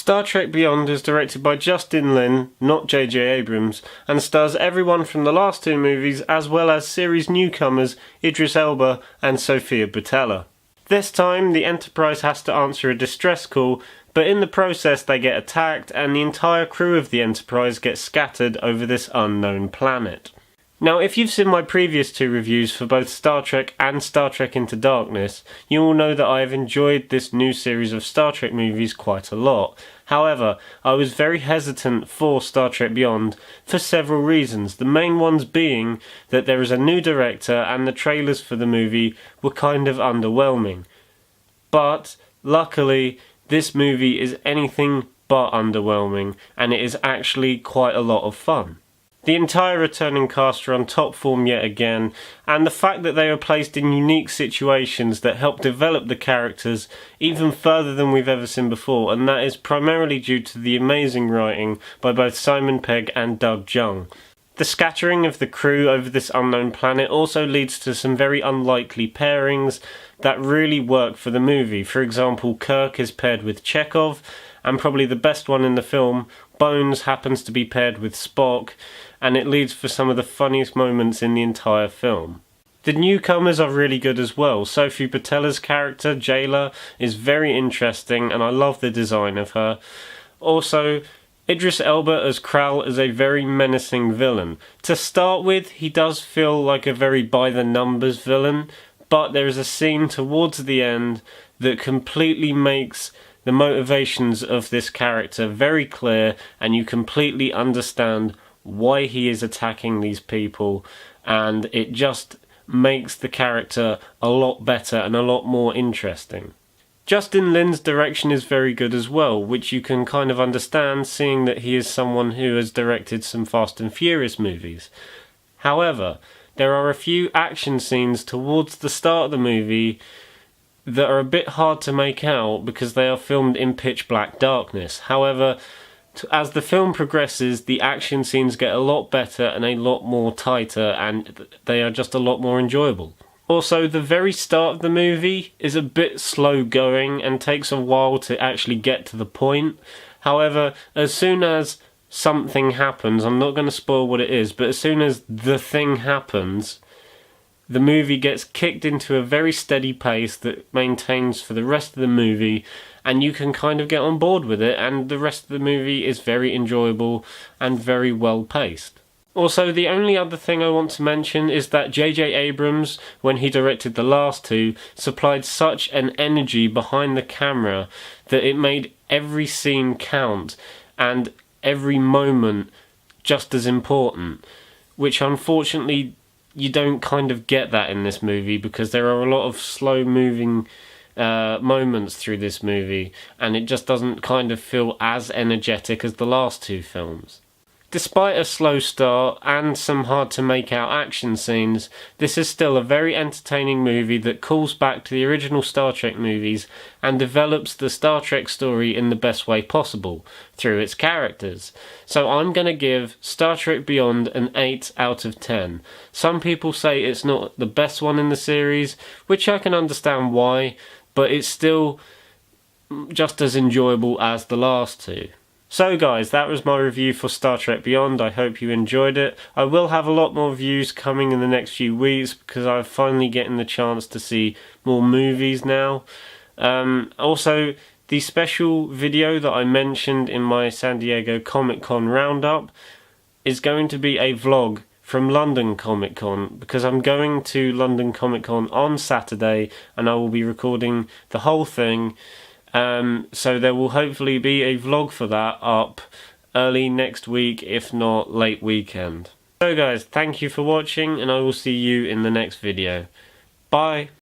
Star Trek Beyond is directed by Justin Lin, not J.J. Abrams, and stars everyone from the last two movies as well as series newcomers Idris Elba and Sofia Boutella. This time, the Enterprise has to answer a distress call, but in the process they get attacked and the entire crew of the Enterprise gets scattered over this unknown planet. Now, if you've seen my previous two reviews for both Star Trek and Star Trek Into Darkness, you will know that I have enjoyed this new series of Star Trek movies quite a lot. However, I was very hesitant for Star Trek Beyond for several reasons, the main ones being that there is a new director and the trailers for the movie were kind of underwhelming. But, luckily, this movie is anything but underwhelming, and it is actually quite a lot of fun. The entire returning cast are on top form yet again, and the fact that they are placed in unique situations that help develop the characters even further than we've ever seen before, and that is primarily due to the amazing writing by both Simon Pegg and Doug Jung. The scattering of the crew over this unknown planet also leads to some very unlikely pairings that really work for the movie. For example, Kirk is paired with Chekhov, and probably the best one in the film, Bones happens to be paired with Spock, and it leads for some of the funniest moments in the entire film. The newcomers are really good as well. Sofia Boutella's character, Jayla, is very interesting, and I love the design of her. Also, Idris Elba as Karl is a very menacing villain. To start with, he does feel like a very by-the-numbers villain, but there is a scene towards the end that completely makes the motivations of this character very clear, and you completely understand why he is attacking these people, and it just makes the character a lot better and a lot more interesting. Justin Lin's direction is very good as well, which you can kind of understand seeing that he is someone who has directed some Fast and Furious movies. However, there are a few action scenes towards the start of the movie that are a bit hard to make out because they are filmed in pitch black darkness. However, as the film progresses, the action scenes get a lot better and a lot more tighter, and they are just a lot more enjoyable. Also, the very start of the movie is a bit slow going and takes a while to actually get to the point. However, as soon as something happens, I'm not going to spoil what it is, but as soon as the thing happens, the movie gets kicked into a very steady pace that maintains for the rest of the movie, and you can kind of get on board with it, and the rest of the movie is very enjoyable and very well paced. Also, the only other thing I want to mention is that J.J. Abrams, when he directed the last two, supplied such an energy behind the camera that it made every scene count and every moment just as important, which unfortunately you don't kind of get that in this movie because there are a lot of slow moving moments through this movie, and it just doesn't kind of feel as energetic as the last two films. Despite a slow start and some hard to make out action scenes, this is still a very entertaining movie that calls back to the original Star Trek movies and develops the Star Trek story in the best way possible, through its characters. So I'm going to give Star Trek Beyond an 8 out of 10. Some people say it's not the best one in the series, which I can understand why, but it's still just as enjoyable as the last two. So guys, that was my review for Star Trek Beyond. I hope you enjoyed it. I will have a lot more reviews coming in the next few weeks because I'm finally getting the chance to see more movies now. Also, the special video that I mentioned in my San Diego Comic-Con roundup is going to be a vlog from London Comic-Con because I'm going to London Comic-Con on Saturday and I will be recording the whole thing. So there will hopefully be a vlog for that up early next week, if not late weekend. So guys, thank you for watching, and I will see you in the next video. Bye!